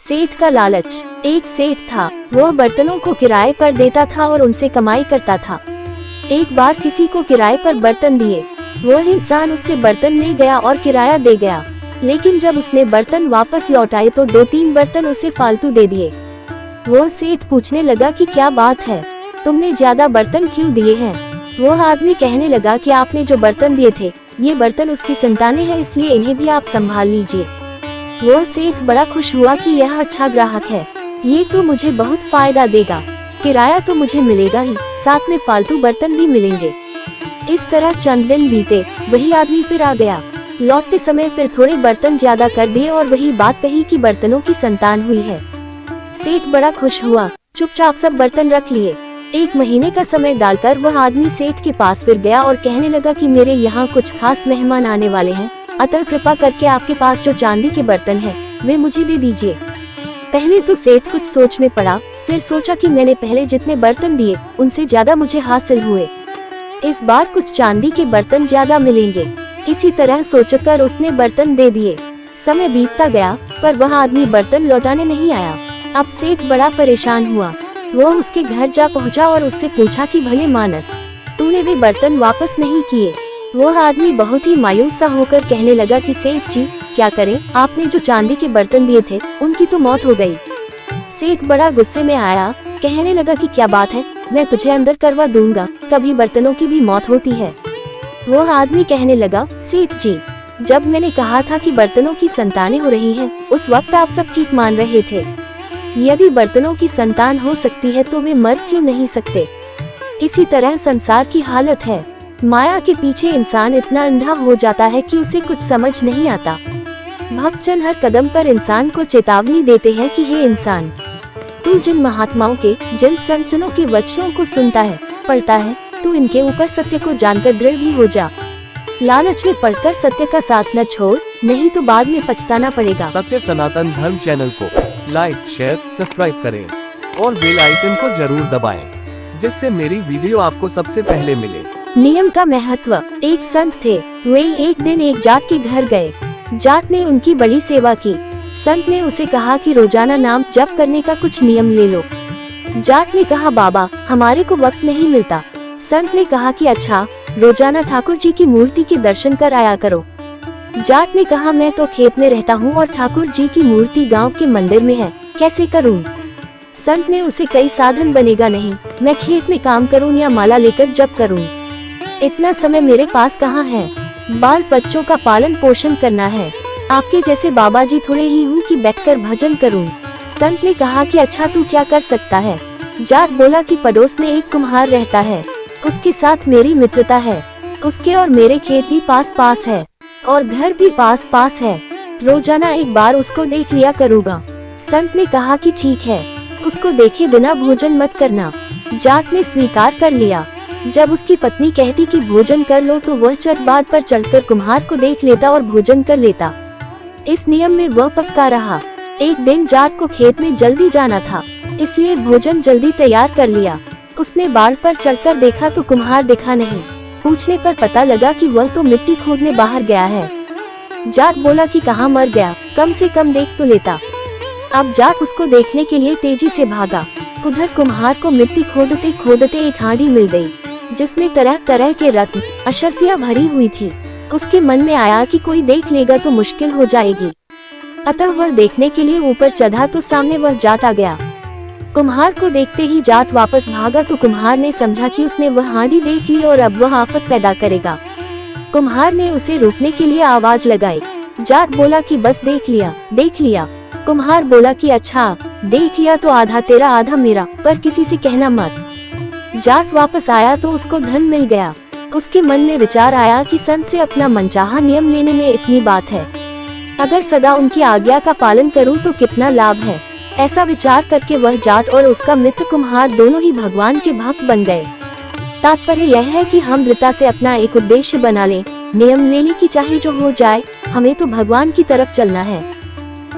सेठ का लालच। एक सेठ था, वह बर्तनों को किराए पर देता था और उनसे कमाई करता था। एक बार किसी को किराए पर बर्तन दिए, वह इंसान उससे बर्तन ले गया और किराया दे गया, लेकिन जब उसने बर्तन वापस लौटाए तो 2-3 बर्तन उसे फालतू दे दिए। वह सेठ पूछने लगा कि क्या बात है, तुमने ज्यादा बर्तन क्यों दिए हैं? वह आदमी कहने लगा कि आपने जो बर्तन दिए थे, ये बर्तन उसकी संतानें हैं, इसलिए इन्हें भी आप संभाल लीजिए। वह सेठ बड़ा खुश हुआ कि यह अच्छा ग्राहक है, ये तो मुझे बहुत फायदा देगा, किराया तो मुझे मिलेगा ही, साथ में फालतू बर्तन भी मिलेंगे। इस तरह चंद दिन बीते, वही आदमी फिर आ गया। लौटते समय फिर थोड़े बर्तन ज्यादा कर दिए और वही बात कही कि बर्तनों की संतान हुई है। सेठ बड़ा खुश हुआ, चुपचाप सब बर्तन रख लिए। 1 महीने का समय डालकर वह आदमी सेठ के पास फिर गया और कहने लगा कि मेरे यहाँ कुछ खास मेहमान आने वाले हैं, अतः कृपा करके आपके पास जो चांदी के बर्तन हैं, वे मुझे दे दीजिए। पहले तो सेठ कुछ सोच में पड़ा, फिर सोचा कि मैंने पहले जितने बर्तन दिए उनसे ज्यादा मुझे हासिल हुए, इस बार कुछ चांदी के बर्तन ज्यादा मिलेंगे। इसी तरह सोचकर उसने बर्तन दे दिए। समय बीतता गया, पर वह आदमी बर्तन लौटाने नहीं आया। अब सेठ बड़ा परेशान हुआ। वह उसके घर जा पहुंचा और उससे पूछा कि भले मानस, तूने वे बर्तन वापस नहीं किए। वह आदमी बहुत ही मायूस सा होकर कहने लगा कि सेठ जी, क्या करें, आपने जो चांदी के बर्तन दिए थे उनकी तो मौत हो गई। सेठ बड़ा गुस्से में आया, कहने लगा कि क्या बात है, मैं तुझे अंदर करवा दूंगा, कभी बर्तनों की भी मौत होती है। वह आदमी कहने लगा, सेठ जी, जब मैंने कहा था कि बर्तनों की संतानें हो रही हैं, उस वक्त आप सब ठीक मान रहे थे। यदि बर्तनों की संतान हो सकती है तो वे मर क्यों नहीं सकते? इसी तरह संसार की हालत है। माया के पीछे इंसान इतना अंधा हो जाता है कि उसे कुछ समझ नहीं आता। भक्तजन हर कदम पर इंसान को चेतावनी देते हैं कि हे इंसान, तू जिन महात्माओं के, जिन संतजनों के वचनों को सुनता है, पढ़ता है, तू इनके ऊपर सत्य को जानकर दृढ़ भी हो जा। लालच में पड़कर सत्य का साथ न छोड़, नहीं तो बाद में पछताना पड़ेगा। सत्य सनातन धर्म चैनल को लाइक, शेयर, सब्सक्राइब करें और बेल आइकन को जरूर दबाएं, जिससे मेरी वीडियो आपको सबसे पहले मिले। नियम का महत्व। एक संत थे, वे एक दिन एक जाट के घर गए। जाट ने उनकी बड़ी सेवा की। संत ने उसे कहा कि रोजाना नाम जप करने का कुछ नियम ले लो। जाट ने कहा, बाबा, हमारे को वक्त नहीं मिलता। संत ने कहा कि अच्छा, रोजाना ठाकुर जी की मूर्ति के दर्शन कर आया करो। जाट ने कहा, मैं तो खेत में रहता हूँ और ठाकुर जी की मूर्ति गांव के मंदिर में है, कैसे करूँ? संत ने उसे, कई साधन बनेगा नहीं, मैं खेत में काम करूँ या माला लेकर जप करूँ? इतना समय मेरे पास कहाँ है? बाल बच्चों का पालन पोषण करना है, आपके जैसे बाबा जी थोड़े ही हूँ कि बैठकर भजन करूँ। संत ने कहा कि अच्छा, तू क्या कर सकता है? जाट बोला कि पड़ोस में एक कुम्हार रहता है, उसके साथ मेरी मित्रता है, उसके और मेरे खेत भी पास पास है और घर भी पास पास है, रोजाना एक बार उसको देख लिया करूँगा। संत ने कहा कि ठीक है, उसको देखे बिना भोजन मत करना। जाट ने स्वीकार कर लिया। जब उसकी पत्नी कहती कि भोजन कर लो तो वह चटबार पर चढ़कर कुम्हार को देख लेता और भोजन कर लेता। इस नियम में वह पक्का रहा। एक दिन जाट को खेत में जल्दी जाना था, इसलिए भोजन जल्दी तैयार कर लिया। उसने बाड़ पर चढ़कर देखा तो कुम्हार दिखा नहीं। पूछने पर पता लगा कि वह तो मिट्टी खोदने बाहर गया है। जाट बोला कि कहाँ मर गया, कम से कम देख तो लेता। अब जाट उसको देखने के लिए तेजी से भागा। उधर कुम्हार को मिट्टी खोदते खोदते एक हांडी मिल गई, जिसमें तरह तरह के रत्न, अशर्फियाँ भरी हुई थी। उसके मन में आया कि कोई देख लेगा तो मुश्किल हो जाएगी, अतः वह देखने के लिए ऊपर चढ़ा तो सामने वह जाट आ गया। कुम्हार को देखते ही जाट वापस भागा तो कुम्हार ने समझा कि उसने वह हांडी देख ली और अब वह आफत पैदा करेगा। कुम्हार ने उसे रोकने के लिए आवाज लगाई। जाट बोला कि बस देख लिया, देख लिया। कुम्हार बोला कि अच्छा, देख लिया तो आधा तेरा आधा मेरा, पर किसी से कहना मत। जाट वापस आया तो उसको धन मिल गया। उसके मन में विचार आया कि संत से अपना मनचाहा नियम लेने में इतनी बात है, अगर सदा उनकी आज्ञा का पालन करूं तो कितना लाभ है। ऐसा विचार करके वह जाट और उसका मित्र कुम्हार दोनों ही भगवान के भक्त बन गए। तात्पर्य यह है कि हम दृढ़ता से अपना एक उद्देश्य बना लें, नियम ले लें कि चाहे जो हो जाए, हमें तो भगवान की तरफ चलना है,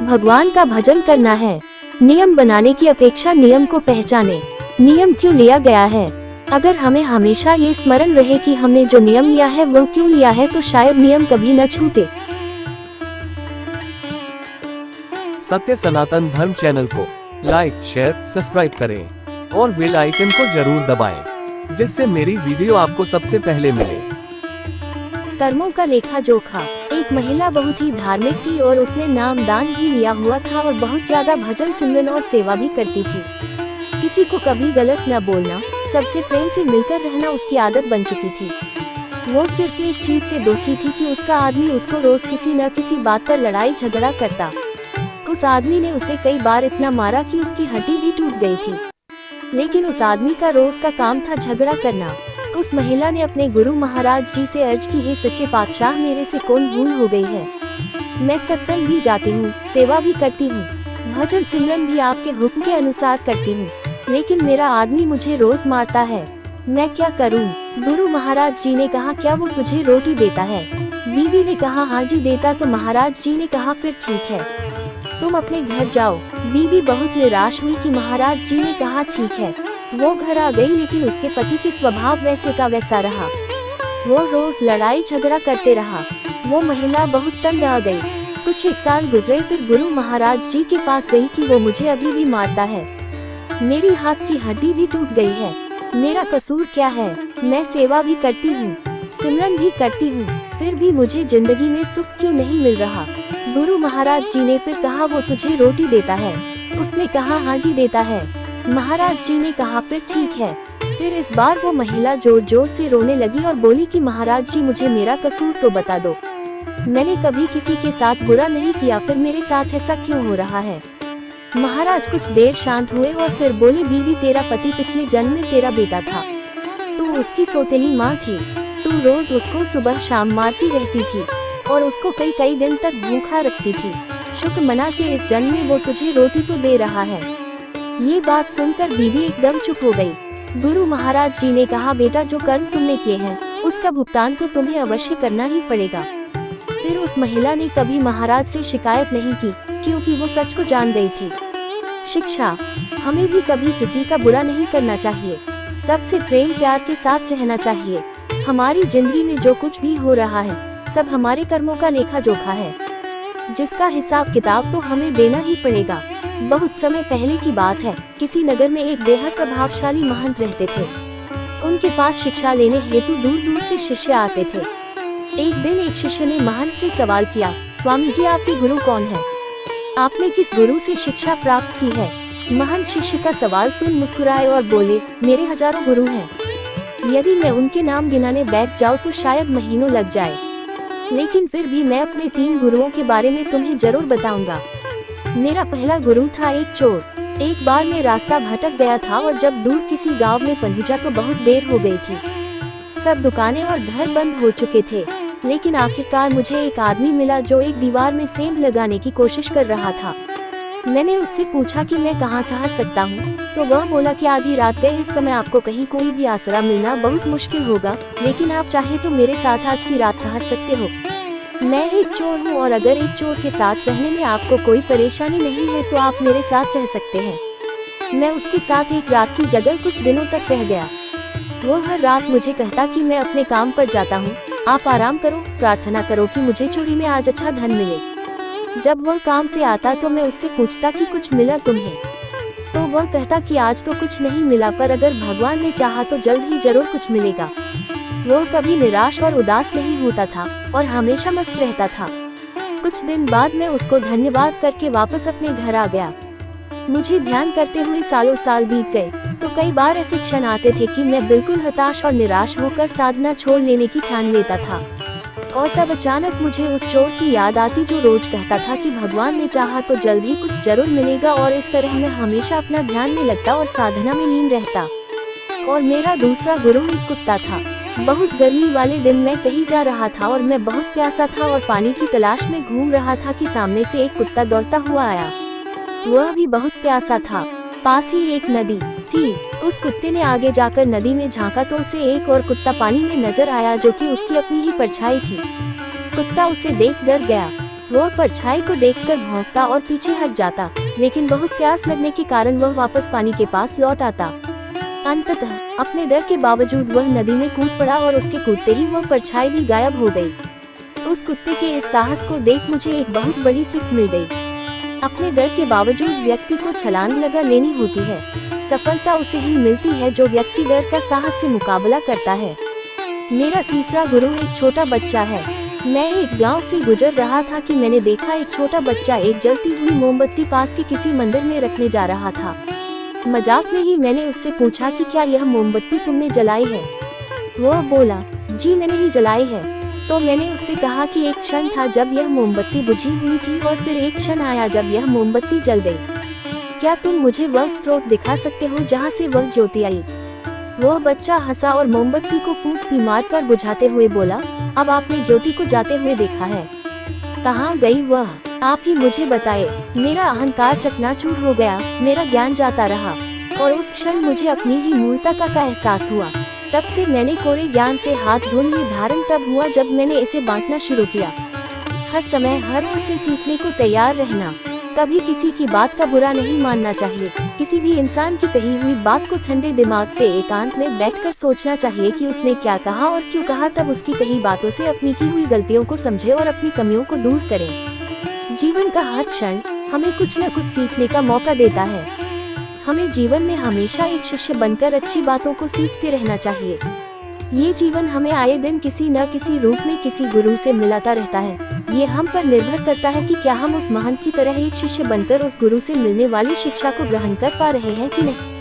भगवान का भजन करना है। नियम बनाने की अपेक्षा नियम को पहचाने। नियम क्यों लिया गया है? अगर हमें हमेशा ये स्मरण रहे कि हमने जो नियम लिया है वह क्यों लिया है, तो शायद नियम कभी न छूटे। सत्य सनातन धर्म चैनल को लाइक, शेयर, सब्सक्राइब करें और बेल आइकन को जरूर दबाएं, जिससे मेरी वीडियो आपको सबसे पहले मिले। कर्मों का लेखा जोखा। एक महिला बहुत ही धार्मिक थी और उसने नाम दान भी लिया हुआ था और बहुत ज्यादा भजन, सिमरन और सेवा भी करती थी। किसी को कभी गलत न बोलना, सबसे प्रेम से मिलकर रहना उसकी आदत बन चुकी थी। वो सिर्फ एक चीज से दुखी थी कि उसका आदमी उसको रोज किसी न किसी बात पर लड़ाई झगड़ा करता। उस आदमी ने उसे कई बार इतना मारा कि उसकी हड्डी भी टूट गई थी। लेकिन उस आदमी का रोज का काम था झगड़ा करना। उस महिला ने अपने गुरु महाराज जी से अर्ज की, हे सच्चे पातशाह, मेरे से कौन भूल हो गई है। मैं सत्संग भी जाती हूँ, सेवा भी करती हूँ, भजन सिमरन भी आपके हुक्म के अनुसार करती हूँ, लेकिन मेरा आदमी मुझे रोज मारता है। मैं क्या करूँ? गुरु महाराज जी ने कहा, क्या वो तुझे रोटी देता है? बीवी ने कहा, हाँ जी देता। तो महाराज जी ने कहा, फिर ठीक है, तुम अपने घर जाओ। बीवी बहुत निराश हुई कि महाराज जी ने कहा ठीक है। वो घर आ गई, लेकिन उसके पति के स्वभाव वैसे का वैसा रहा। वो रोज लड़ाई झगड़ा करते रहा। वो महिला बहुत तंग आ गई। कुछ 1 साल गुजरे, फिर गुरु महाराज जी के पास गई कि वो मुझे अभी भी मारता है, मेरी हाथ की हड्डी भी टूट गई है, मेरा कसूर क्या है? मैं सेवा भी करती हूँ, सिमरन भी करती हूँ, फिर भी मुझे जिंदगी में सुख क्यों नहीं मिल रहा? गुरु महाराज जी ने फिर कहा, वो तुझे रोटी देता है? उसने कहा, हाँ जी देता है। महाराज जी ने कहा, फिर ठीक है। फिर इस बार वो महिला जोर जोर से रोने लगी और बोली कि महाराज जी, मुझे मेरा कसूर तो बता दो। मैंने कभी किसी के साथ बुरा नहीं किया, फिर मेरे साथ ऐसा क्यों हो रहा है? महाराज कुछ देर शांत हुए और फिर बोले, बीवी, तेरा पति पिछले जन्म में तेरा बेटा था। तू उसकी सौतेली माँ थी। तू रोज उसको सुबह शाम मारती रहती थी और उसको कई कई दिन तक भूखा रखती थी। शुक्र मना के इस जन्म में वो तुझे रोटी तो दे रहा है। ये बात सुनकर बीवी एकदम चुप हो गई। गुरु महाराज जी ने कहा, बेटा, जो कर्म तुमने किए हैं उसका भुगतान तो तुम्हें अवश्य करना ही पड़ेगा। फिर उस महिला ने कभी महाराज से शिकायत नहीं की, क्योंकि वो सच को जान गई थी। शिक्षा, हमें भी कभी किसी का बुरा नहीं करना चाहिए, सबसे प्रेम प्यार के साथ रहना चाहिए। हमारी जिंदगी में जो कुछ भी हो रहा है सब हमारे कर्मों का लेखा जोखा है, जिसका हिसाब किताब तो हमें देना ही पड़ेगा। बहुत समय पहले की बात है, किसी नगर में एक बेहद प्रभावशाली महंत रहते थे। उनके पास शिक्षा लेने हेतु दूर दूर से शिष्य आते थे। एक दिन एक शिष्य ने महंत से सवाल किया, स्वामी जी, आपके गुरु कौन है? आपने किस गुरु से शिक्षा प्राप्त की है? महंत शिष्य का सवाल सुन मुस्कुराए और बोले, मेरे हजारों गुरु हैं। यदि मैं उनके नाम गिनाने बैठ जाऊं तो शायद महीनों लग जाए, लेकिन फिर भी मैं अपने 3 गुरुओं के बारे में तुम्हें जरूर बताऊंगा। मेरा पहला गुरु था एक चोर। एक बार मैं रास्ता भटक गया था और जब दूर किसी गांव में पहुंचा तो बहुत देर हो गई थी। सब दुकानें और घर बंद हो चुके थे, लेकिन आखिरकार मुझे एक आदमी मिला जो एक दीवार में सेंध लगाने की कोशिश कर रहा था। मैंने उससे पूछा कि मैं कहाँ ठहर सकता हूँ, तो वह बोला कि आधी रात गए, इस समय आपको कहीं कोई भी आसरा मिलना बहुत मुश्किल होगा, लेकिन आप चाहे तो मेरे साथ आज की रात ठहर सकते हो। मैं एक चोर हूँ और अगर एक चोर के साथ रहने में आपको कोई परेशानी नहीं है तो आप मेरे साथ रह सकते हैं। मैं उसके साथ एक रात की जगह कुछ दिनों तक रह गया। वो हर रात मुझे कहता कि मैं अपने काम पर जाता हूँ, आप आराम करो, प्रार्थना करो कि मुझे चोरी में आज अच्छा धन मिले। जब वह काम से आता तो मैं उससे पूछता कि कुछ मिला तुम्हें? तो वह कहता कि आज तो कुछ नहीं मिला, पर अगर भगवान ने चाहा तो जल्द ही जरूर कुछ मिलेगा। वो कभी निराश और उदास नहीं होता था और हमेशा मस्त रहता था। कुछ दिन बाद मैं उसको धन्यवाद करके वापस अपने घर आ गया। मुझे ध्यान करते हुए सालों साल बीत गए, तो कई बार ऐसे क्षण आते थे कि मैं बिल्कुल हताश और निराश होकर साधना छोड़ लेने की ठान लेता था। और तब अचानक मुझे उस चोर की याद आती जो रोज कहता था कि भगवान ने चाहा तो जल्द ही कुछ जरूर मिलेगा, और इस तरह मैं हमेशा अपना ध्यान में लगता और साधना में लीन रहता। और मेरा दूसरा गुरु एक कुत्ता था। बहुत गर्मी वाले दिन मैं कहीं जा रहा था और मैं बहुत प्यासा था और पानी की तलाश में घूम रहा था कि सामने से एक कुत्ता दौड़ता हुआ आया। वह भी बहुत प्यासा था। पास ही एक नदी थी। उस कुत्ते ने आगे जाकर नदी में झांका तो उसे एक और कुत्ता पानी में नजर आया जो कि उसकी अपनी ही परछाई थी। कुत्ता उसे देख डर गया। वह परछाई को देखकर भौंकता और पीछे हट जाता, लेकिन बहुत प्यास लगने के कारण वह वापस पानी के पास लौट आता। अंततः अपने डर के बावजूद वह नदी में कूद पड़ा और उसके कूदते ही वह परछाई भी गायब हो गई। उस कुत्ते के इस साहस को देख मुझे एक बहुत बड़ी सीख मिल गई। अपने डर के बावजूद व्यक्ति को छलांग लगा लेनी होती है। सफलता उसे ही मिलती है जो व्यक्ति डर का साहस से मुकाबला करता है। मेरा तीसरा गुरु एक छोटा बच्चा है। मैं एक गांव से गुजर रहा था कि मैंने देखा एक छोटा बच्चा एक जलती हुई मोमबत्ती पास के किसी मंदिर में रखने जा रहा था। मजाक में ही मैंने उससे पूछा कि क्या यह मोमबत्ती तुमने जलाई है? वह बोला, जी मैंने ही जलाई है। तो मैंने उससे कहा कि एक क्षण था जब यह मोमबत्ती बुझी हुई थी और फिर एक क्षण आया जब यह मोमबत्ती जल गई। क्या तुम मुझे वह स्रोत दिखा सकते हो जहाँ से वह ज्योति आई? वह बच्चा हंसा और मोमबत्ती को फूंक भी मारकर बुझाते हुए बोला, अब आपने ज्योति को जाते हुए देखा है। कहाँ गई वह? आप ही मुझे बताए। मेरा अहंकार चकनाचूर हो गया, मेरा ज्ञान जाता रहा और उस क्षण मुझे अपनी ही मूर्खता का एहसास हुआ। तब से मैंने कोरे ज्ञान से हाथ धोने धारण तब हुआ जब मैंने इसे बांटना शुरू किया। हर समय हर ओर से सीखने को तैयार रहना। कभी किसी की बात का बुरा नहीं मानना चाहिए। किसी भी इंसान की कही हुई बात को ठंडे दिमाग से एकांत में बैठकर सोचना चाहिए कि उसने क्या कहा और क्यों कहा, तब उसकी कही बातों से अपनी की हुई गलतियों को समझे और अपनी कमियों को दूर करें। जीवन का हर क्षण हमें कुछ न कुछ सीखने का मौका देता है। हमें जीवन में हमेशा एक शिष्य बनकर अच्छी बातों को सीखते रहना चाहिए। ये जीवन हमें आए दिन किसी न किसी रूप में किसी गुरु से मिलाता रहता है। ये हम पर निर्भर करता है कि क्या हम उस महंत की तरह एक शिष्य बनकर उस गुरु से मिलने वाली शिक्षा को ग्रहण कर पा रहे हैं कि नहीं।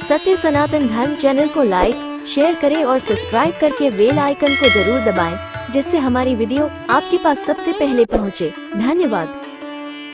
सत्य सनातन धर्म चैनल को लाइक, शेयर करें और सब्सक्राइब करके बेल आइकन को जरूर दबाएं, जिससे हमारी वीडियो आपके पास सबसे पहले पहुंचे। धन्यवाद।